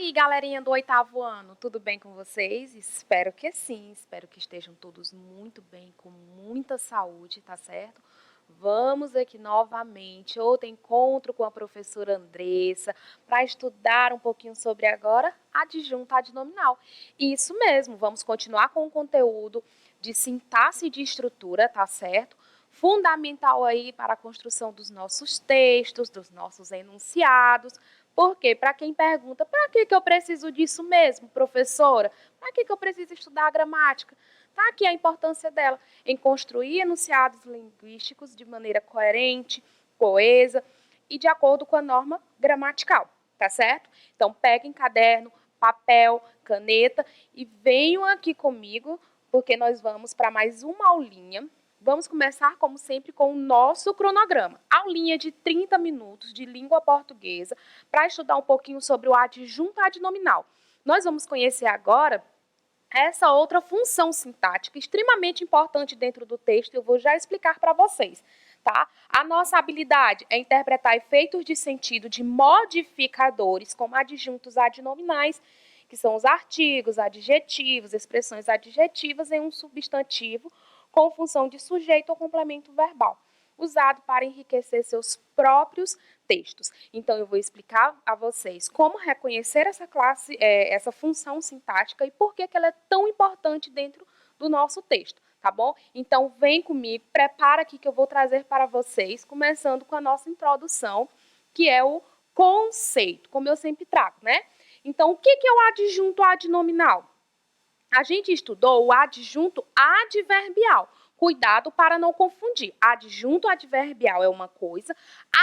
aí, galerinha do 8º ano, tudo bem com vocês? Espero que sim, espero que estejam todos muito bem, com muita saúde, tá certo? Vamos aqui novamente, outro encontro com a professora Andressa, para estudar um pouquinho sobre agora adjunto adnominal. Isso mesmo, vamos continuar com o conteúdo de sintaxe e de estrutura, tá certo? Fundamental aí para a construção dos nossos textos, dos nossos enunciados. Porque, para quem pergunta, para que eu preciso disso mesmo, professora? Para que eu preciso estudar a gramática? Está aqui a importância dela em construir enunciados linguísticos de maneira coerente, coesa e de acordo com a norma gramatical, tá certo? Então, peguem caderno, papel, caneta e venham aqui comigo, porque nós vamos para mais uma aulinha. Vamos começar, como sempre, com o nosso cronograma. Aulinha de 30 minutos de língua portuguesa para estudar um pouquinho sobre o adjunto adnominal. Nós vamos conhecer agora essa outra função sintática extremamente importante dentro do texto. Eu vou já explicar para vocês, tá? A nossa habilidade é interpretar efeitos de sentido de modificadores como adjuntos adnominais, que são os artigos, adjetivos, expressões adjetivas em um substantivo com função de sujeito ou complemento verbal, usado para enriquecer seus próprios textos. Então, eu vou explicar a vocês como reconhecer essa classe, essa função sintática e por que ela é tão importante dentro do nosso texto, tá bom? Então, vem comigo, prepara aqui que eu vou trazer para vocês, começando com a nossa introdução, que é o conceito, como eu sempre trago, né? Então, o que é o adjunto adnominal? A gente estudou o adjunto adverbial. Cuidado para não confundir. Adjunto adverbial é uma coisa,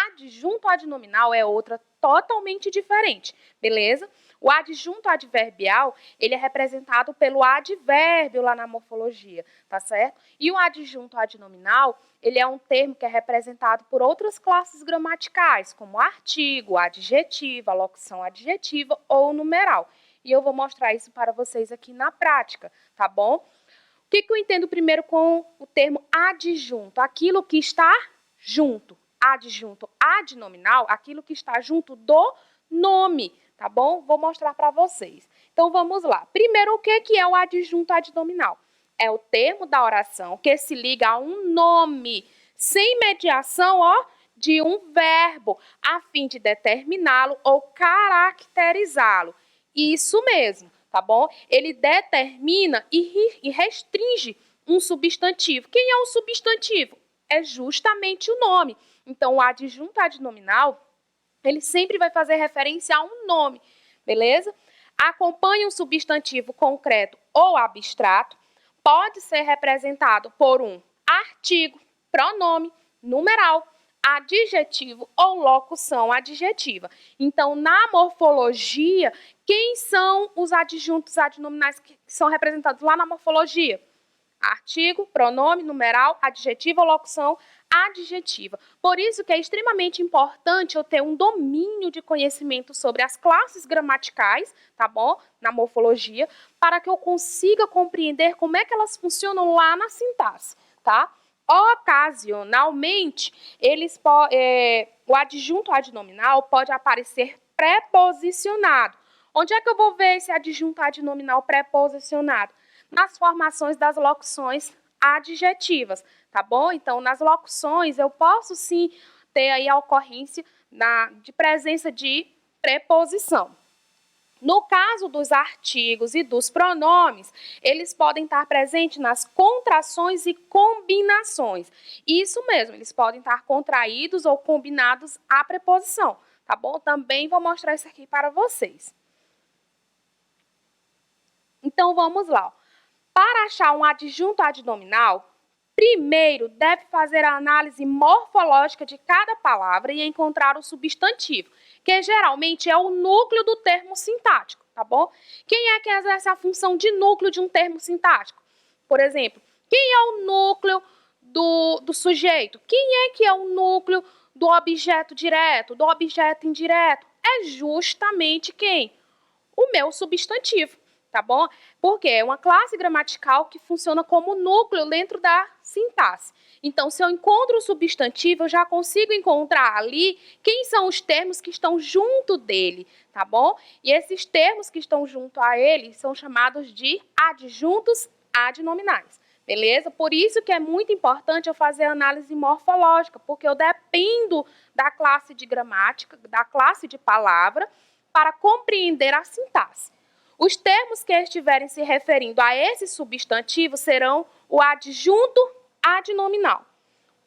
adjunto adnominal é outra totalmente diferente, beleza? O adjunto adverbial, ele é representado pelo advérbio lá na morfologia, tá certo? E o adjunto adnominal, ele é um termo que é representado por outras classes gramaticais, como artigo, adjetivo, locução adjetiva ou numeral. E eu vou mostrar isso para vocês aqui na prática, tá bom? O que eu entendo primeiro com o termo adjunto? Aquilo que está junto. Adjunto adnominal, aquilo que está junto do nome, tá bom? Vou mostrar para vocês. Então, vamos lá. Primeiro, o que é o adjunto adnominal? É o termo da oração que se liga a um nome, sem mediação, de um verbo, a fim de determiná-lo ou caracterizá-lo. Isso mesmo, tá bom? Ele determina e restringe um substantivo. Quem é o substantivo? É justamente o nome. Então, o adjunto adnominal, ele sempre vai fazer referência a um nome, beleza? Acompanha um substantivo concreto ou abstrato, pode ser representado por um artigo, pronome, numeral, adjetivo ou locução adjetiva. Então, na morfologia, quem são os adjuntos adnominais que são representados lá na morfologia? Artigo, pronome, numeral, adjetivo ou locução adjetiva. Por isso que é extremamente importante eu ter um domínio de conhecimento sobre as classes gramaticais, tá bom? Na morfologia, para que eu consiga compreender como é que elas funcionam lá na sintaxe, tá? Ocasionalmente, o adjunto adnominal pode aparecer preposicionado. Onde é que eu vou ver esse adjunto adnominal preposicionado? Nas formações das locuções adjetivas, tá bom? Então, nas locuções, eu posso sim ter aí a ocorrência de presença de preposição. No caso dos artigos e dos pronomes, eles podem estar presentes nas contrações e combinações. Isso mesmo, eles podem estar contraídos ou combinados à preposição, tá bom? Também vou mostrar isso aqui para vocês. Então, vamos lá. Para achar um adjunto adnominal, primeiro deve fazer a análise morfológica de cada palavra e encontrar o substantivo, que geralmente é o núcleo do termo sintático, tá bom? Quem é que exerce a função de núcleo de um termo sintático? Por exemplo, quem é o núcleo do sujeito? Quem é que é o núcleo do objeto direto, do objeto indireto? É justamente quem? O meu substantivo, tá bom? Porque é uma classe gramatical que funciona como núcleo dentro da sintaxe. Então, se eu encontro o substantivo, eu já consigo encontrar ali quem são os termos que estão junto dele, tá bom? E esses termos que estão junto a ele são chamados de adjuntos adnominais, beleza? Por isso que é muito importante eu fazer análise morfológica, porque eu dependo da classe de gramática, da classe de palavra, para compreender a sintaxe. Os termos que estiverem se referindo a esse substantivo serão o adjunto adnominal.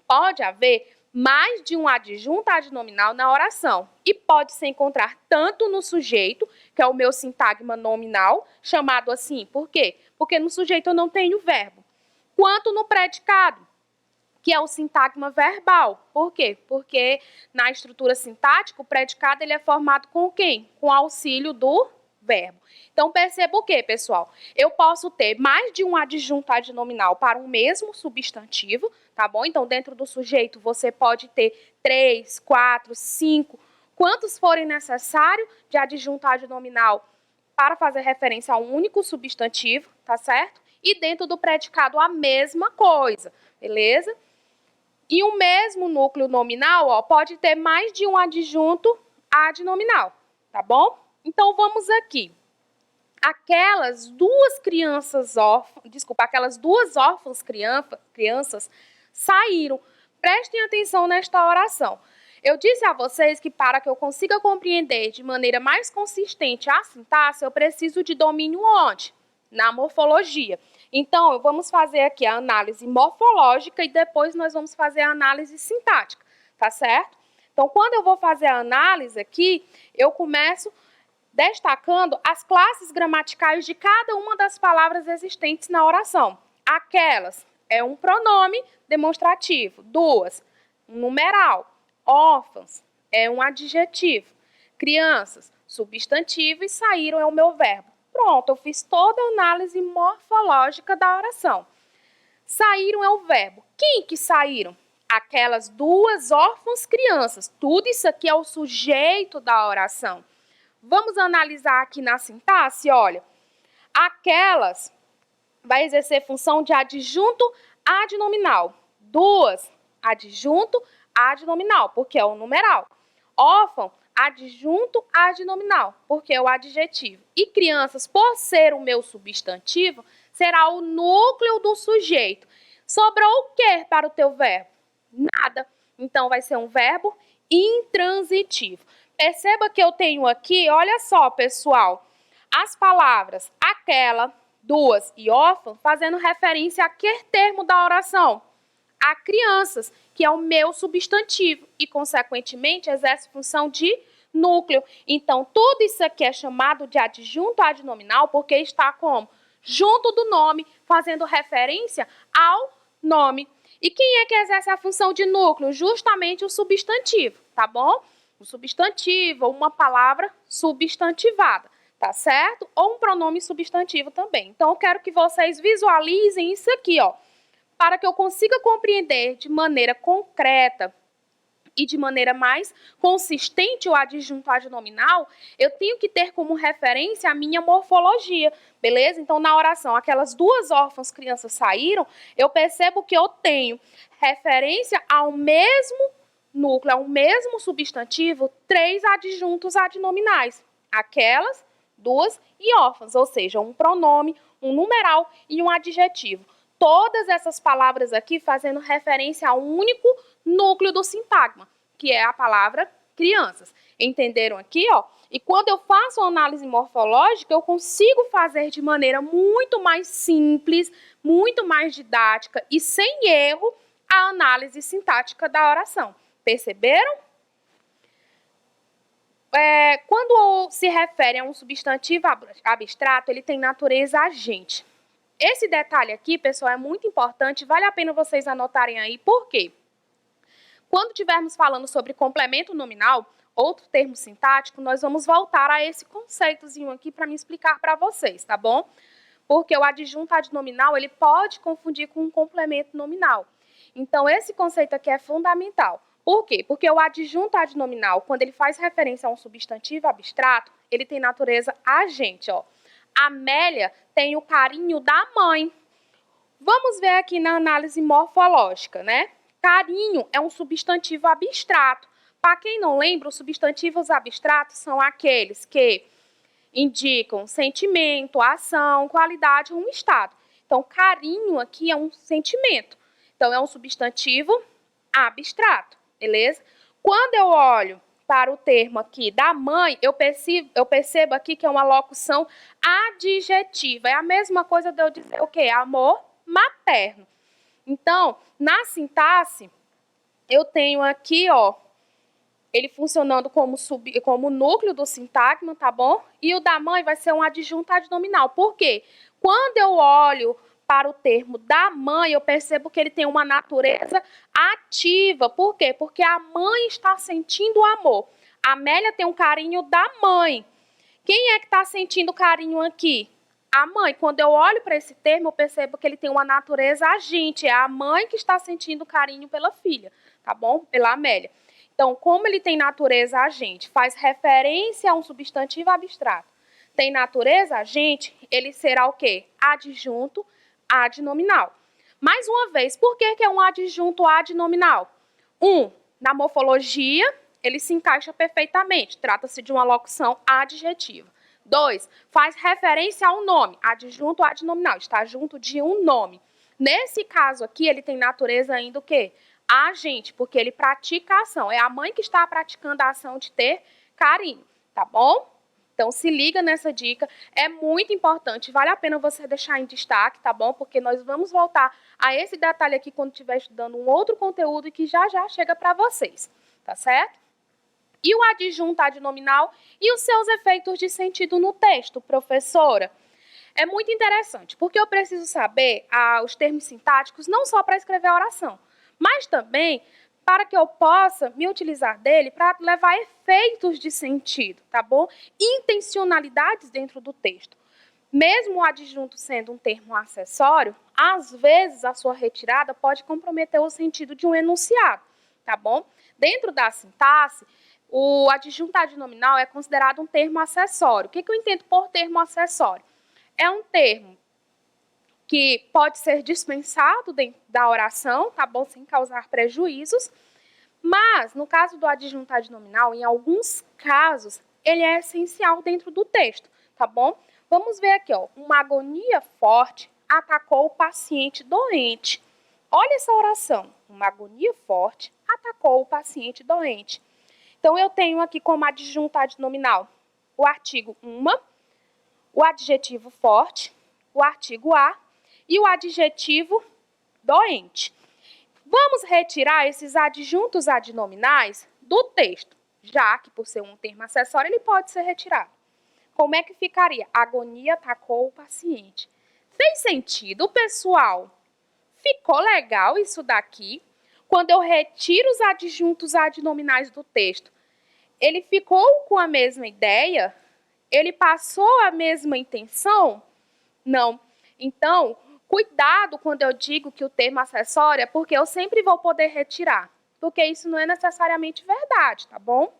Pode haver mais de um adjunto adnominal na oração e pode se encontrar tanto no sujeito, que é o meu sintagma nominal, chamado assim, por quê? Porque no sujeito eu não tenho verbo, quanto no predicado, que é o sintagma verbal. Por quê? Porque na estrutura sintática, o predicado ele é formado com quem? Com auxílio do verbo. Então, perceba o quê, pessoal? Eu posso ter mais de um adjunto adnominal para um mesmo substantivo, tá bom? Então, dentro do sujeito, você pode ter 3, 4, 5, quantos forem necessários de adjunto adnominal para fazer referência a um único substantivo, tá certo? E dentro do predicado, a mesma coisa, beleza? E o mesmo núcleo nominal, ó, pode ter mais de um adjunto adnominal, tá bom? Então, vamos aqui. Aquelas duas órfãs crianças saíram. Prestem atenção nesta oração. Eu disse a vocês que para que eu consiga compreender de maneira mais consistente a sintaxe, eu preciso de domínio onde? Na morfologia. Então, vamos fazer aqui a análise morfológica e depois nós vamos fazer a análise sintática, tá certo? Então, quando eu vou fazer a análise aqui, eu começo destacando as classes gramaticais de cada uma das palavras existentes na oração. Aquelas é um pronome demonstrativo, duas, um numeral, órfãos é um adjetivo, crianças, substantivo e saíram é o meu verbo. Pronto, eu fiz toda a análise morfológica da oração. Saíram é o verbo. Quem que saíram? Aquelas duas órfãs crianças. Tudo isso aqui é o sujeito da oração. Vamos analisar aqui na sintaxe, olha. Aquelas vai exercer função de adjunto adnominal. Duas, adjunto adnominal, porque é o numeral. Órfão, adjunto adnominal, porque é o adjetivo. E crianças, por ser o meu substantivo, será o núcleo do sujeito. Sobrou o que para o teu verbo? Nada. Então, vai ser um verbo intransitivo. Perceba que eu tenho aqui, olha só, pessoal, as palavras aquela, duas e órfão, fazendo referência a que termo da oração? A crianças, que é o meu substantivo e, consequentemente, exerce função de núcleo. Então, tudo isso aqui é chamado de adjunto adnominal porque está como? Junto do nome, fazendo referência ao nome. E quem é que exerce a função de núcleo? Justamente o substantivo, tá bom? O substantivo, uma palavra substantivada, tá certo? Ou um pronome substantivo também. Então, eu quero que vocês visualizem isso aqui, ó. Para que eu consiga compreender de maneira concreta e de maneira mais consistente o adjunto adnominal, eu tenho que ter como referência a minha morfologia, beleza? Então, na oração, aquelas duas órfãs crianças saíram, eu percebo que eu tenho referência ao mesmo núcleo, ao mesmo substantivo, três adjuntos adnominais. Aquelas, duas e órfãs, ou seja, um pronome, um numeral e um adjetivo. Todas essas palavras aqui fazendo referência a um único núcleo do sintagma, que é a palavra crianças. Entenderam aqui, ó? E quando eu faço a análise morfológica, eu consigo fazer de maneira muito mais simples, muito mais didática e sem erro a análise sintática da oração. Perceberam? Quando se refere a um substantivo abstrato, ele tem natureza agente. Esse detalhe aqui, pessoal, é muito importante, vale a pena vocês anotarem aí, por quê? Quando estivermos falando sobre complemento nominal, outro termo sintático, nós vamos voltar a esse conceitozinho aqui para me explicar para vocês, tá bom? Porque o adjunto adnominal, ele pode confundir com um complemento nominal. Então, esse conceito aqui é fundamental. Por quê? Porque o adjunto adnominal, quando ele faz referência a um substantivo abstrato, ele tem natureza agente, ó. Amélia tem o carinho da mãe. Vamos ver aqui na análise morfológica, né? Carinho é um substantivo abstrato. Para quem não lembra, os substantivos abstratos são aqueles que indicam sentimento, ação, qualidade ou um estado. Então, carinho aqui é um sentimento. Então, é um substantivo abstrato, beleza? Quando eu olho para o termo aqui da mãe, eu percebo aqui que é uma locução adjetiva. É a mesma coisa de eu dizer o quê? Amor materno. Então, na sintaxe, eu tenho aqui, ó, ele funcionando como núcleo do sintagma, tá bom? E o da mãe vai ser um adjunto adnominal. Por quê? Quando eu olho para o termo da mãe, eu percebo que ele tem uma natureza ativa. Por quê? Porque a mãe está sentindo amor. A Amélia tem um carinho da mãe. Quem é que está sentindo carinho aqui? A mãe. Quando eu olho para esse termo, eu percebo que ele tem uma natureza agente. É a mãe que está sentindo carinho pela filha, tá bom? Pela Amélia. Então, como ele tem natureza agente, faz referência a um substantivo abstrato, tem natureza agente, ele será o quê? Adjunto adnominal. Mais uma vez, por que é um adjunto adnominal? Na morfologia, ele se encaixa perfeitamente, trata-se de uma locução adjetiva. 2, faz referência a um nome, adjunto adnominal, está junto de um nome. Nesse caso aqui, ele tem natureza ainda o quê? Agente, porque ele pratica a ação. É a mãe que está praticando a ação de ter carinho, tá bom? Então, se liga nessa dica, é muito importante, vale a pena você deixar em destaque, tá bom? Porque nós vamos voltar a esse detalhe aqui quando estiver estudando um outro conteúdo que já chega para vocês, tá certo? E o adjunto adnominal e os seus efeitos de sentido no texto, professora? É muito interessante, porque eu preciso saber os termos sintáticos não só para escrever a oração, mas também para que eu possa me utilizar dele para levar efeitos de sentido, tá bom? Intencionalidades dentro do texto. Mesmo o adjunto sendo um termo acessório, às vezes a sua retirada pode comprometer o sentido de um enunciado, tá bom? Dentro da sintaxe, o adjunto adnominal é considerado um termo acessório. O que eu entendo por termo acessório? É um termo que pode ser dispensado dentro da oração, tá bom? Sem causar prejuízos. Mas, no caso do adjunto adnominal, em alguns casos, ele é essencial dentro do texto, tá bom? Vamos ver aqui, ó. Uma agonia forte atacou o paciente doente. Olha essa oração. Uma agonia forte atacou o paciente doente. Então, eu tenho aqui como adjunto adnominal o artigo uma, o adjetivo forte, o artigo a e o adjetivo doente. Vamos retirar esses adjuntos adnominais do texto, já que, por ser um termo acessório, ele pode ser retirado. Como é que ficaria? Agonia atacou o paciente. Fez sentido, pessoal? Ficou legal isso daqui? Quando eu retiro os adjuntos adnominais do texto, ele ficou com a mesma ideia? Ele passou a mesma intenção? Não. Então, cuidado quando eu digo que o termo acessório é porque eu sempre vou poder retirar. Porque isso não é necessariamente verdade, tá bom?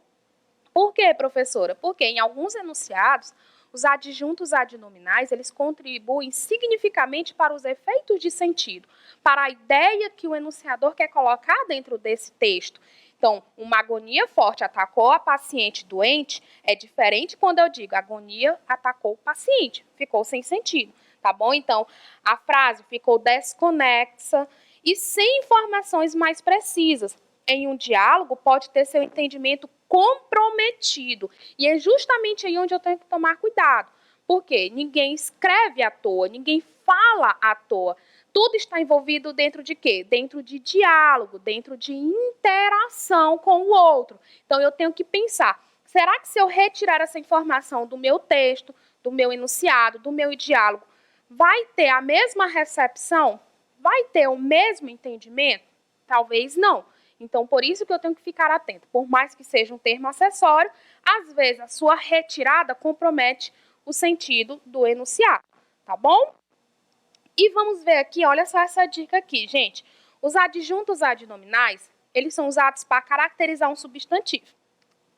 Por quê, professora? Porque em alguns enunciados, os adjuntos adnominais, eles contribuem significativamente para os efeitos de sentido, para a ideia que o enunciador quer colocar dentro desse texto. Então, uma agonia forte atacou a paciente doente é diferente quando eu digo agonia atacou o paciente, ficou sem sentido, tá bom? Então, a frase ficou desconexa e sem informações mais precisas. Em um diálogo, pode ter seu entendimento comprometido. E é justamente aí onde eu tenho que tomar cuidado. Porque ninguém escreve à toa, ninguém fala à toa. Tudo está envolvido dentro de quê? Dentro de diálogo, dentro de interação com o outro. Então, eu tenho que pensar, será que se eu retirar essa informação do meu texto, do meu enunciado, do meu diálogo, vai ter a mesma recepção? Vai ter o mesmo entendimento? Talvez não. Então, por isso que eu tenho que ficar atento. Por mais que seja um termo acessório, às vezes a sua retirada compromete o sentido do enunciado, tá bom? E vamos ver aqui, olha só essa dica aqui, gente. Os adjuntos adnominais, eles são usados para caracterizar um substantivo.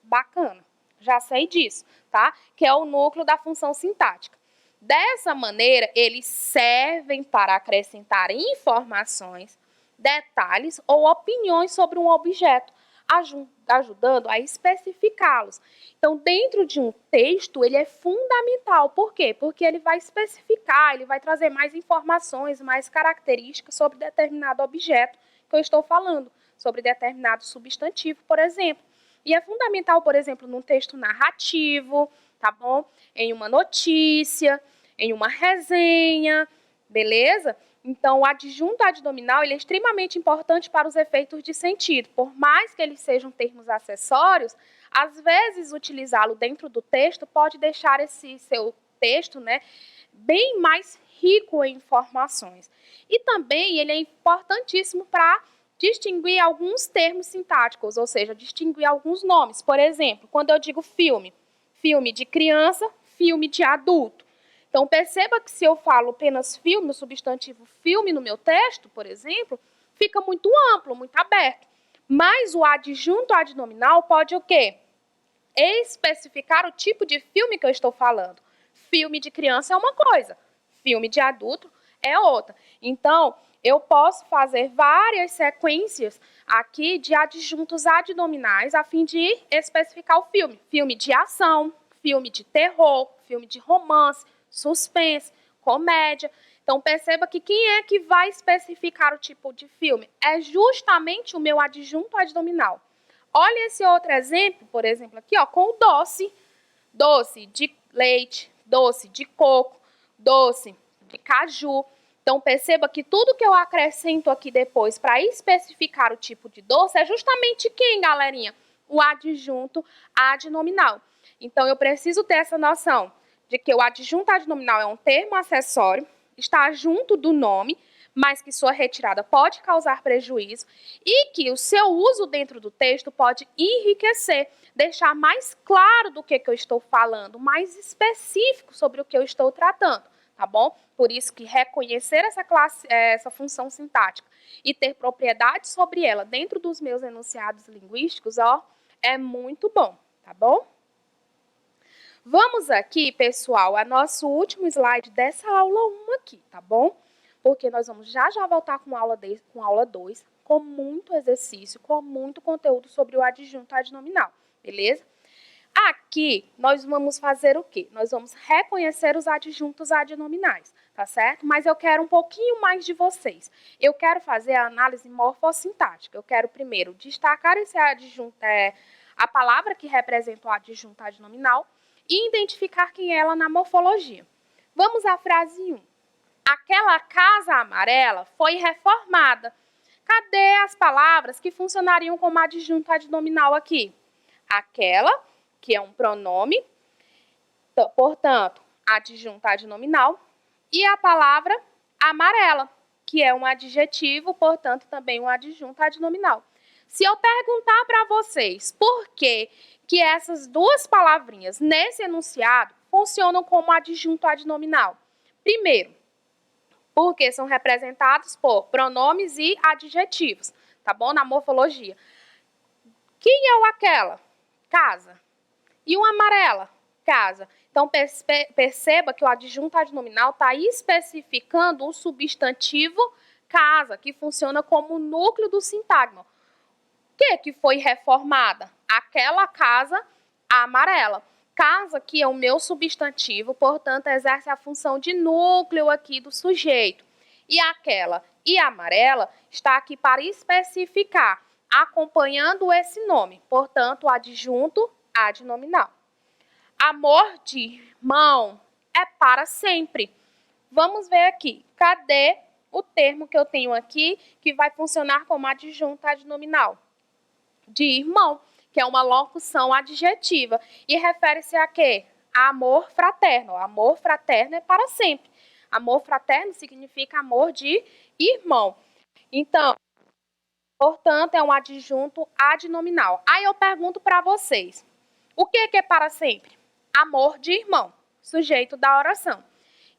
Bacana, já sei disso, tá? Que é o núcleo da função sintática. Dessa maneira, eles servem para acrescentar informações, detalhes ou opiniões sobre um objeto, ajudando a especificá-los. Então, dentro de um texto, ele é fundamental. Por quê? Porque ele vai especificar, ele vai trazer mais informações, mais características sobre determinado objeto que eu estou falando, sobre determinado substantivo, por exemplo. E é fundamental, por exemplo, num texto narrativo, tá bom? Em uma notícia, em uma resenha, beleza? Então, o adjunto adnominal ele é extremamente importante para os efeitos de sentido. Por mais que eles sejam termos acessórios, às vezes utilizá-lo dentro do texto pode deixar esse seu texto, né, bem mais rico em informações. E também ele é importantíssimo para distinguir alguns termos sintáticos, ou seja, distinguir alguns nomes. Por exemplo, quando eu digo filme, filme de criança, filme de adulto. Então, perceba que se eu falo apenas filme, o substantivo filme no meu texto, por exemplo, fica muito amplo, muito aberto. Mas o adjunto adnominal pode o quê? Especificar o tipo de filme que eu estou falando. Filme de criança é uma coisa, filme de adulto é outra. Então, eu posso fazer várias sequências aqui de adjuntos adnominais a fim de especificar o filme. Filme de ação, filme de terror, filme de romance, suspense, comédia. Então, perceba que quem é que vai especificar o tipo de filme? É justamente o meu adjunto adnominal. Olha esse outro exemplo, por exemplo, aqui, ó, com o doce. Doce de leite, doce de coco, doce de caju. Então, perceba que tudo que eu acrescento aqui depois para especificar o tipo de doce é justamente quem, galerinha? O adjunto adnominal. Então, eu preciso ter essa noção de que o adjunto adnominal é um termo acessório, está junto do nome, mas que sua retirada pode causar prejuízo e que o seu uso dentro do texto pode enriquecer, deixar mais claro do que eu estou falando, mais específico sobre o que eu estou tratando, tá bom? Por isso que reconhecer essa função sintática e ter propriedade sobre ela dentro dos meus enunciados linguísticos, ó, é muito bom, tá bom? Vamos aqui, pessoal, a nosso último slide dessa aula 1 aqui, tá bom? Porque nós vamos já voltar com aula 2, com muito exercício, com muito conteúdo sobre o adjunto adnominal, beleza? Aqui, nós vamos fazer o quê? Nós vamos reconhecer os adjuntos adnominais, tá certo? Mas eu quero um pouquinho mais de vocês. Eu quero fazer a análise morfossintática. Eu quero primeiro destacar esse adjunto, a palavra que representa o adjunto adnominal, e identificar quem é ela na morfologia. Vamos à frase 1. Aquela casa amarela foi reformada. Cadê as palavras que funcionariam como adjunto adnominal aqui? Aquela, que é um pronome, portanto, adjunto adnominal, e a palavra amarela, que é um adjetivo, portanto, também um adjunto adnominal. Se eu perguntar para vocês por que essas duas palavrinhas nesse enunciado funcionam como adjunto adnominal. Primeiro, porque são representados por pronomes e adjetivos, tá bom? Na morfologia. Quem é o aquela? Casa. E o amarela? Casa. Então, perceba que o adjunto adnominal está especificando o substantivo casa, que funciona como o núcleo do sintagma. O que foi reformada? Aquela casa amarela. Casa, que é o meu substantivo, portanto, exerce a função de núcleo aqui do sujeito. E aquela e amarela está aqui para especificar, acompanhando esse nome, portanto, o adjunto adnominal. Amor de irmão é para sempre. Vamos ver aqui. Cadê o termo que eu tenho aqui que vai funcionar como adjunto adnominal? De irmão, que é uma locução adjetiva. E refere-se a quê? A amor fraterno. Amor fraterno é para sempre. Amor fraterno significa amor de irmão. Então, portanto, é um adjunto adnominal. Aí eu pergunto para vocês, o que é para sempre? Amor de irmão, sujeito da oração.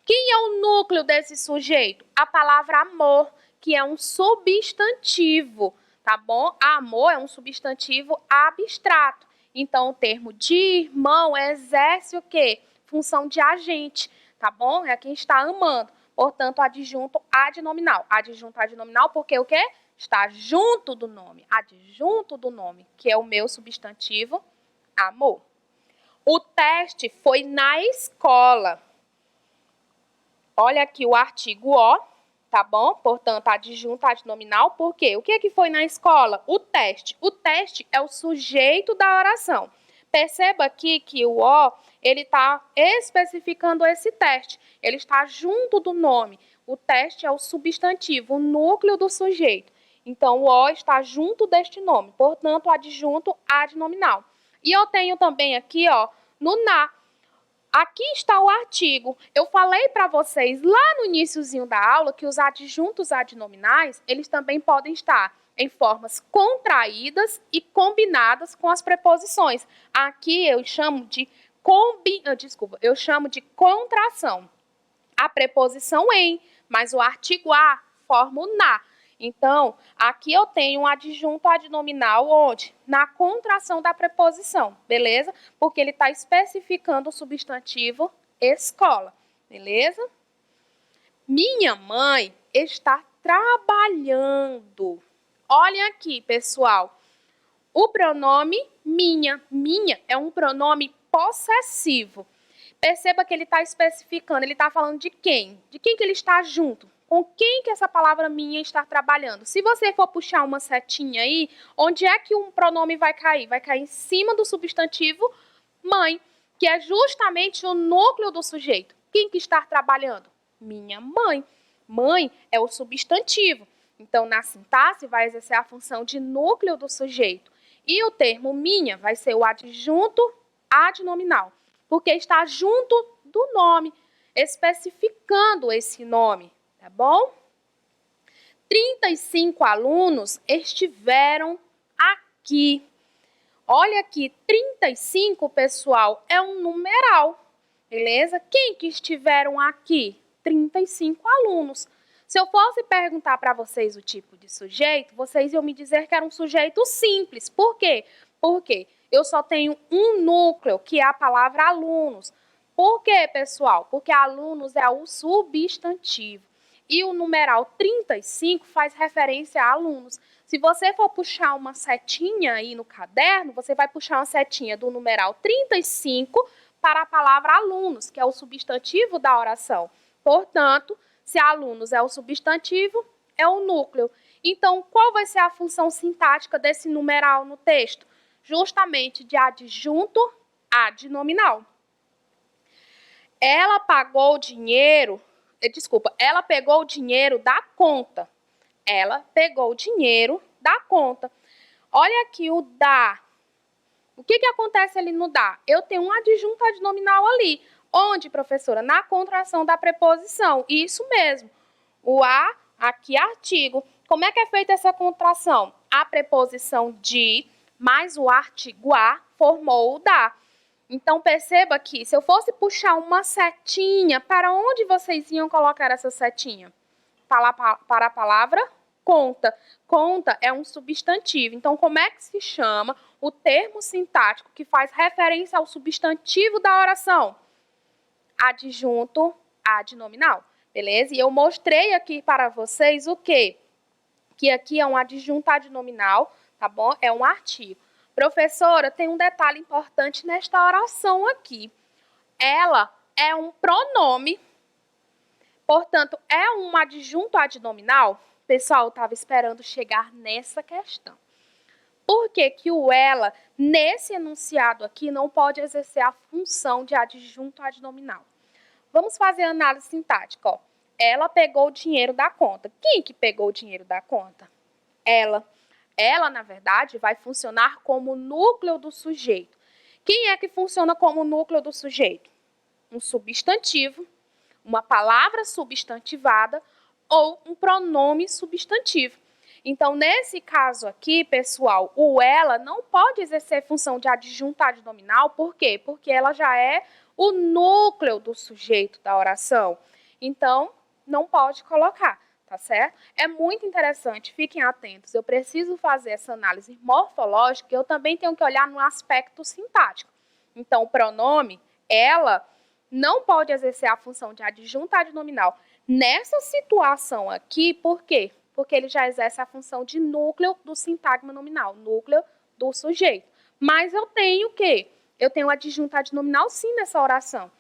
Quem é o núcleo desse sujeito? A palavra amor, que é um substantivo, tá bom? Amor é um substantivo abstrato. Então, o termo de irmão exerce o quê? Função de agente, tá bom? É quem está amando. Portanto, adjunto adnominal. Adjunto adnominal porque o quê? Está junto do nome. Adjunto do nome, que é o meu substantivo amor. O teste foi na escola. Olha aqui o artigo O, tá bom? Portanto, adjunto adnominal, por quê? O que é que foi na escola? O teste. O teste é o sujeito da oração. Perceba aqui que o O, ele está especificando esse teste. Ele está junto do nome. O teste é o substantivo, o núcleo do sujeito. Então, o O está junto deste nome. Portanto, adjunto adnominal. E eu tenho também aqui, ó, no na. Aqui está o artigo. Eu falei para vocês lá no iniciozinho da aula que os adjuntos adnominais, eles também podem estar em formas contraídas e combinadas com as preposições. Aqui eu chamo de contração. A preposição em, mas o artigo a forma o na. Então, aqui eu tenho um adjunto adnominal onde? Na contração da preposição, beleza? Porque ele está especificando o substantivo escola, beleza? Minha mãe está trabalhando. Olha aqui, pessoal. O pronome minha. Minha é um pronome possessivo. Perceba que ele está especificando, ele está falando de quem? De quem que ele está junto? Com quem que essa palavra minha está trabalhando? Se você for puxar uma setinha aí, onde é que um pronome vai cair? Vai cair em cima do substantivo mãe, que é justamente o núcleo do sujeito. Quem que está trabalhando? Minha mãe. Mãe é o substantivo. Então, na sintaxe, vai exercer a função de núcleo do sujeito. E o termo minha vai ser o adjunto adnominal, porque está junto do nome, especificando esse nome, tá bom? 35 alunos estiveram aqui. Olha aqui, 35, pessoal, é um numeral, beleza? Quem que estiveram aqui? 35 alunos. Se eu fosse perguntar para vocês o tipo de sujeito, vocês iam me dizer que era um sujeito simples. Por quê? Porque eu só tenho um núcleo, que é a palavra alunos. Por quê, pessoal? Porque alunos é o substantivo. E o numeral 35 faz referência a alunos. Se você for puxar uma setinha aí no caderno, você vai puxar uma setinha do numeral 35 para a palavra alunos, que é o substantivo da oração. Portanto, se alunos é o substantivo, é o núcleo. Então, qual vai ser a função sintática desse numeral no texto? Justamente de adjunto adnominal. Ela pegou o dinheiro da conta. Ela pegou o dinheiro da conta. Olha aqui o da. O que acontece ali no da? Eu tenho um adjunto adnominal ali. Onde, professora? Na contração da preposição. Isso mesmo. O a, aqui artigo. Como é que é feita essa contração? A preposição de mais o artigo a formou o da. Então, perceba que se eu fosse puxar uma setinha, para onde vocês iam colocar essa setinha? Para a palavra conta. Conta é um substantivo. Então, como é que se chama o termo sintático que faz referência ao substantivo da oração? Adjunto adnominal, beleza? E eu mostrei aqui para vocês o quê? Que aqui é um adjunto adnominal, tá bom? É um artigo. Professora, tem um detalhe importante nesta oração aqui. Ela é um pronome, portanto, é um adjunto adnominal. Pessoal, eu estava esperando chegar nessa questão. Por que que o ela, nesse enunciado aqui, não pode exercer a função de adjunto adnominal? Vamos fazer a análise sintática, ó. Ela pegou o dinheiro da conta. Quem que pegou o dinheiro da conta? Ela. Ela, na verdade, vai funcionar como núcleo do sujeito. Quem é que funciona como núcleo do sujeito? Um substantivo, uma palavra substantivada ou um pronome substantivo. Então, nesse caso aqui, pessoal, o ela não pode exercer função de adjunto adnominal. Por quê? Porque ela já é o núcleo do sujeito da oração. Então, não pode colocar, tá certo? É muito interessante, fiquem atentos. Eu preciso fazer essa análise morfológica, eu também tenho que olhar no aspecto sintático. Então, o pronome, ela, não pode exercer a função de adjunto adnominal nessa situação aqui, por quê? Porque ele já exerce a função de núcleo do sintagma nominal, núcleo do sujeito. Mas eu tenho o quê? Eu tenho adjunto adnominal sim nessa oração.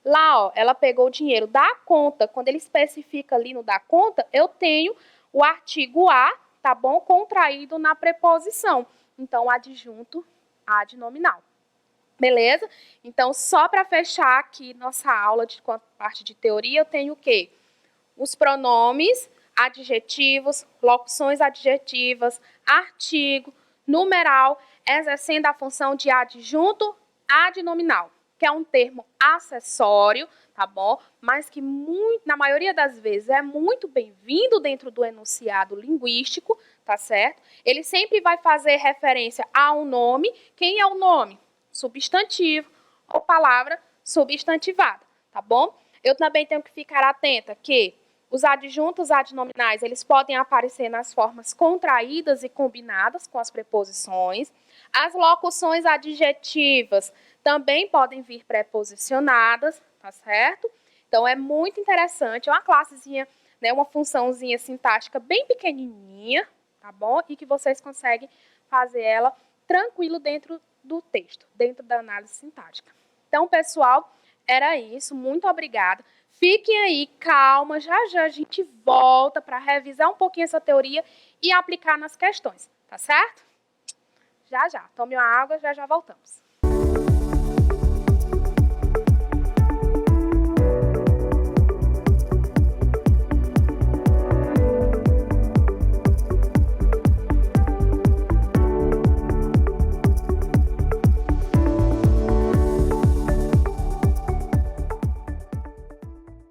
Lá, ó, ela pegou o dinheiro da conta. Quando ele especifica ali no da conta, eu tenho o artigo a, tá bom? Contraído na preposição. Então, adjunto adnominal. Beleza? Então, só para fechar aqui nossa aula de parte de teoria, eu tenho o quê? Os pronomes adjetivos, locuções adjetivas, artigo, numeral, exercendo a função de adjunto adnominal, que é um termo acessório, tá bom? Mas que na maioria das vezes é muito bem-vindo dentro do enunciado linguístico, tá certo? Ele sempre vai fazer referência a um nome. Quem é o nome? Substantivo ou palavra substantivada, tá bom? Eu também tenho que ficar atenta que os adjuntos adnominais, eles podem aparecer nas formas contraídas e combinadas com as preposições. As locuções adjetivas também podem vir preposicionadas, tá certo? Então, é muito interessante, é uma classezinha, né, uma funçãozinha sintática bem pequenininha, tá bom? E que vocês conseguem fazer ela tranquilo dentro do texto, dentro da análise sintática. Então, pessoal, era isso. Muito obrigada. Fiquem aí, calma, já já a gente volta para revisar um pouquinho essa teoria e aplicar nas questões, tá certo? Já já. Tome uma água, já já voltamos.